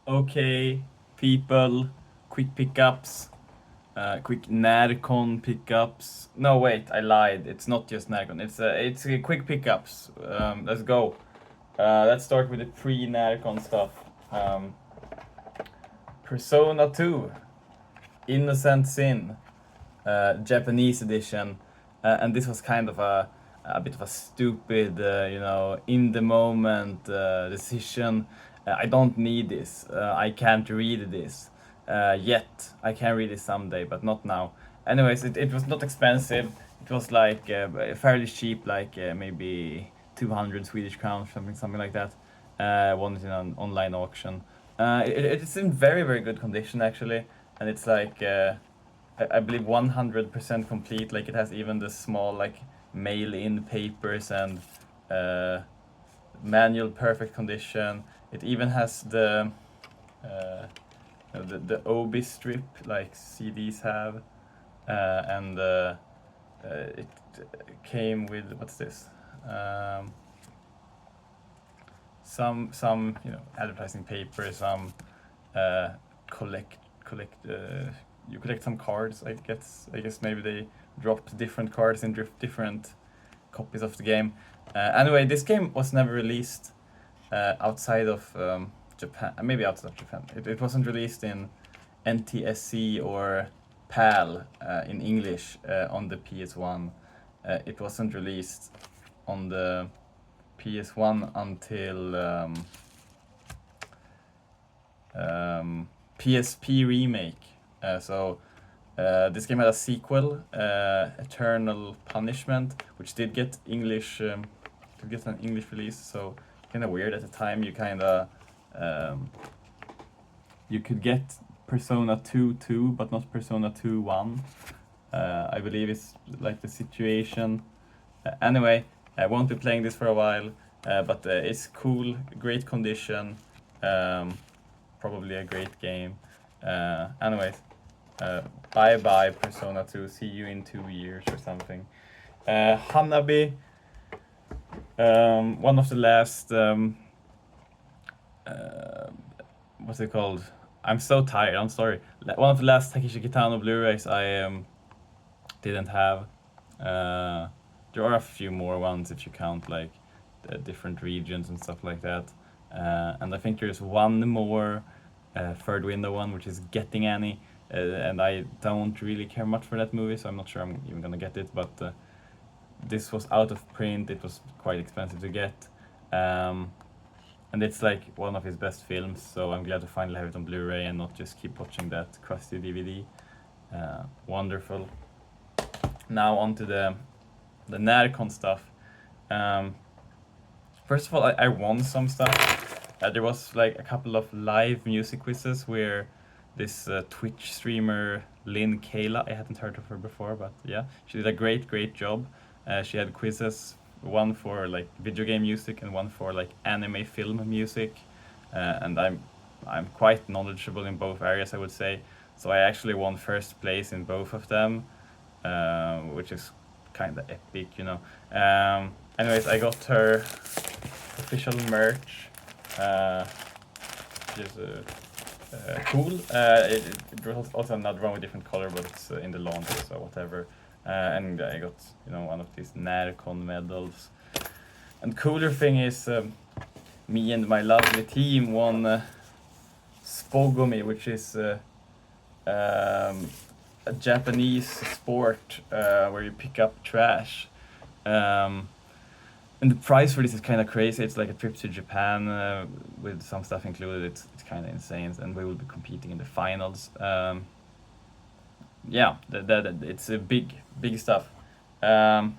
Okay, people, quick pickups, quick Närcon pickups. No, wait, I lied. It's not just Närcon. It's quick pickups. Let's go. Let's start with the pre-Närcon stuff. Um, Persona 2, Innocent Sin, Japanese edition, and this was kind of a bit of a stupid, in the moment decision. I don't need this. I can't read this yet. I can read it someday, but not now. Anyways, it was not expensive. It was like fairly cheap, like maybe 200 Swedish crowns, something like that. Won it in an online auction. It's in very, very good condition actually, and it's like I believe 100% complete. Like it has even the small like mail-in papers and uh, manual perfect condition. It even has uh, the Obi strip like CDs have, and it came with what's this? Um, some advertising paper, some uh, collect you collect some cards. I guess maybe they dropped different cards in different copies of the game. Anyway, this game was never released outside of Japan. Maybe outside of Japan. It wasn't released in NTSC or PAL in English on the PS1. It wasn't released on the PS1 until PSP remake. This game had a sequel, Eternal Punishment, which did get an English release. So kind of weird at the time. You could get Persona 2 2, but not Persona 2 1. I believe it's like the situation. Anyway, I won't be playing this for a while, but it's cool, great condition, probably a great game. Anyways, bye bye Persona 2. See you in 2 years or something. Hanabi, one of the last. What's it called? I'm so tired. I'm sorry. One of the last Takeshi Kitano Blu-rays I didn't have. There are a few more ones if you count like the different regions and stuff like that. And I think there's one more third window one, which is Getting Annie. And I don't really care much for that movie, so I'm not sure I'm even gonna get it. But this was out of print. It was quite expensive to get. And it's like one of his best films, so I'm glad to finally have it on Blu-ray and not just keep watching that crusty DVD. Wonderful. Now on to the Närcon stuff. First of all, I won some stuff. There was like a couple of live music quizzes where this Twitch streamer Lynn Kayla, I hadn't heard of her before, but yeah, she did a great job. She had quizzes, one for like video game music and one for like anime film music, and I'm quite knowledgeable in both areas, I would say. So I actually won first place in both of them, which is kind of epic. Anyways, I got her official merch, which is cool. It was also another one with different color, but it's in the laundry, so whatever. And I got one of these Närcon medals. And cooler thing is, me and my lovely team won Spogomi, which is a Japanese sport where you pick up trash. And the price for this is kind of crazy. It's like a trip to Japan with some stuff included. It's kind of insane, and we will be competing in the finals. Yeah, it's a big stuff. I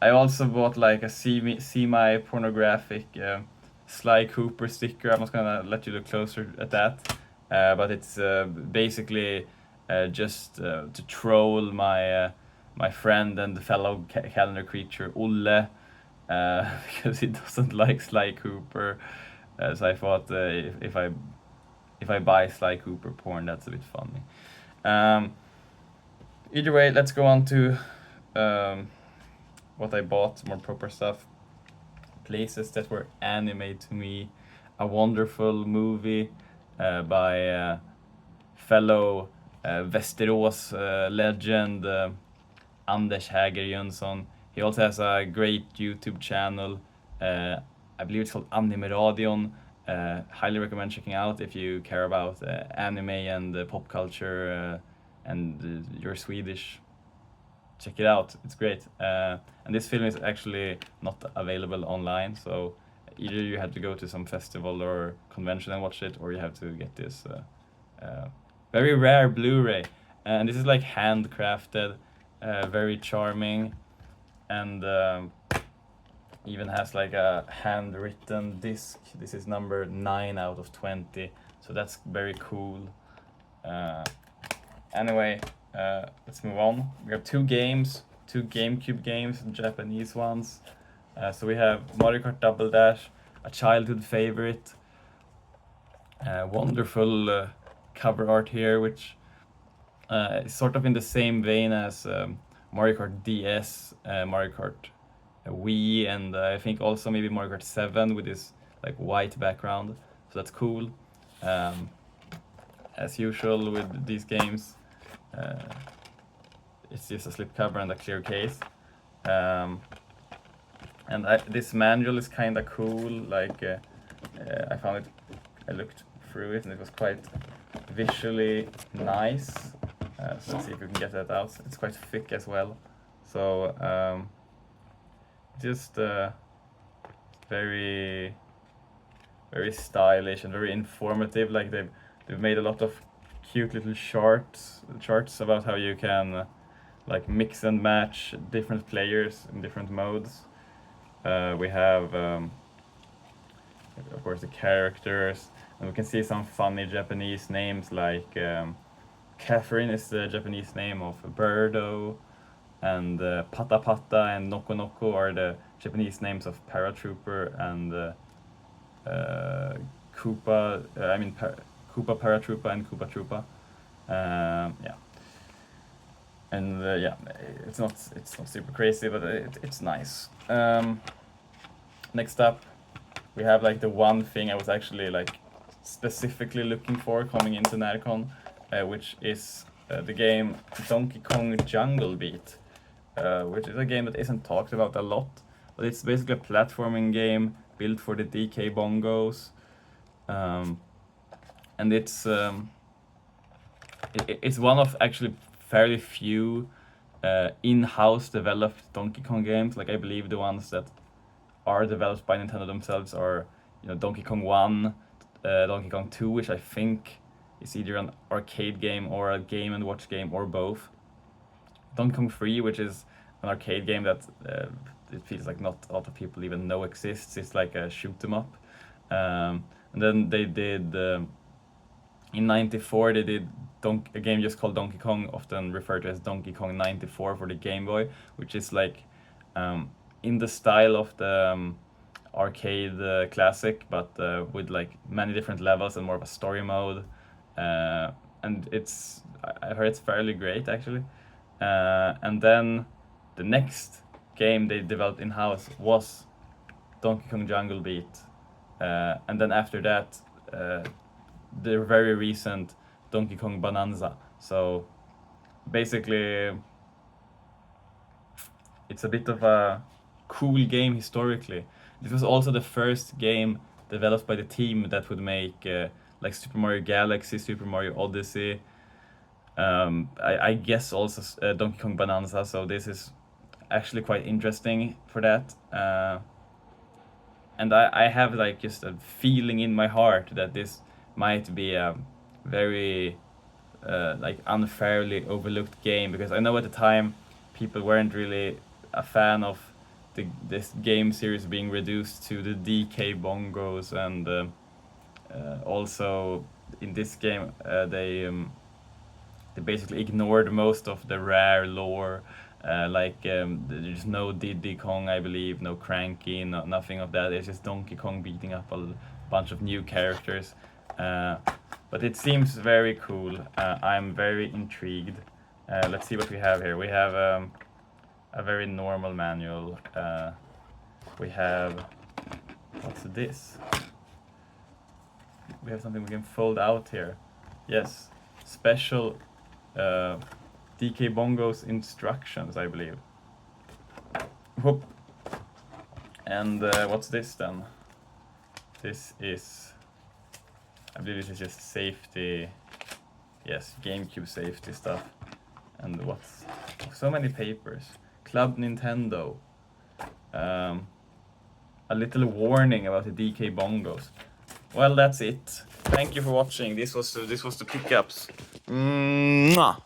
also bought like a semi pornographic Sly Cooper sticker. I'm not gonna let you look closer at that, but it's basically just to troll my friend and fellow calendar creature Olle, because he doesn't like Sly Cooper. So I thought if I buy Sly Cooper porn, that's a bit funny. Either way, let's go on to what I bought, more proper stuff. Places that were anime to me. A wonderful movie by fellow Västerås legend Anders Häger Jönsson. He also has a great YouTube channel. I believe it's called Anime Radion. Highly recommend checking out if you care about anime and pop culture and you're Swedish. Check it out, it's great. And this film is actually not available online, so either you have to go to some festival or convention and watch it, or you have to get this very rare Blu-ray. And this is like handcrafted, very charming, and even has like a handwritten disc. This is number 9 out of 20, so that's very cool. Anyway, let's move on. We have 2 games, 2 GameCube games, Japanese ones. So we have Mario Kart Double Dash, a childhood favorite. Wonderful cover art here, which is sort of in the same vein as Mario Kart DS, Mario Kart Wii, and I think also maybe Mario Kart 7 with this like white background. So that's cool. As usual with these games, it's just a slipcover and a clear case. And this manual is kind of cool. Like I found it, I looked through it and it was quite visually nice. So let's see if we can get that out. It's quite thick as well. So just very stylish and very informative. Like they've made a lot of cute little charts about how you can like mix and match different players in different modes. We have of course the characters, and we can see some funny Japanese names like Catherine is the Japanese name of Birdo, and Pata Pata and Noko Noko are the Japanese names of Paratrooper and Koopa. Koopa Paratrooper and Koopa Troopa. Yeah. And yeah, it's not super crazy, but it's nice. Next up, we have like the one thing I was actually like specifically looking for coming into Närcon, which is the game Donkey Kong Jungle Beat, which is a game that isn't talked about a lot, but it's basically a platforming game built for the DK Bongos, and it's one of actually fairly few in-house developed Donkey Kong games. Like I believe the ones that are developed by Nintendo themselves are, you know, Donkey Kong 1, Donkey Kong 2, which I think is either an arcade game or a Game & Watch game or both. Donkey Kong 3, which is an arcade game that it feels like not a lot of people even know exists. It's like a shoot 'em up. And then they did in '94 they did a game just called Donkey Kong, often referred to as Donkey Kong 94 for the Game Boy, which is like in the style of the arcade classic, but with like many different levels and more of a story mode. And I heard it's fairly great actually. And then the next game they developed in-house was Donkey Kong Jungle Beat. And then after that, the very recent Donkey Kong Bonanza. So basically, it's a bit of a cool game historically. This was also the first game developed by the team that would make like Super Mario Galaxy, Super Mario Odyssey, I guess also Donkey Kong Bonanza, so this is actually quite interesting for that. And I have like just a feeling in my heart that this might be a very like unfairly overlooked game, because I know at the time people weren't really a fan of this game series being reduced to the DK Bongos, and also in this game they basically ignored most of the rare lore. There's no Diddy Kong, I believe, no Cranky, nothing of that. It's just Donkey Kong beating up a bunch of new characters. But it seems very cool. I'm very intrigued. Let's see what we have here. We have a very normal manual. We have, what's this? we have something we can fold out here. Yes, special DK Bongos instructions, I believe. Whoop. And what's this then? This is, I believe this is just safety, yes, GameCube safety stuff. And what's, so many papers. Club Nintendo. A little warning about the DK Bongos. Well, that's it. Thank you for watching. This was the pickups. Mwah!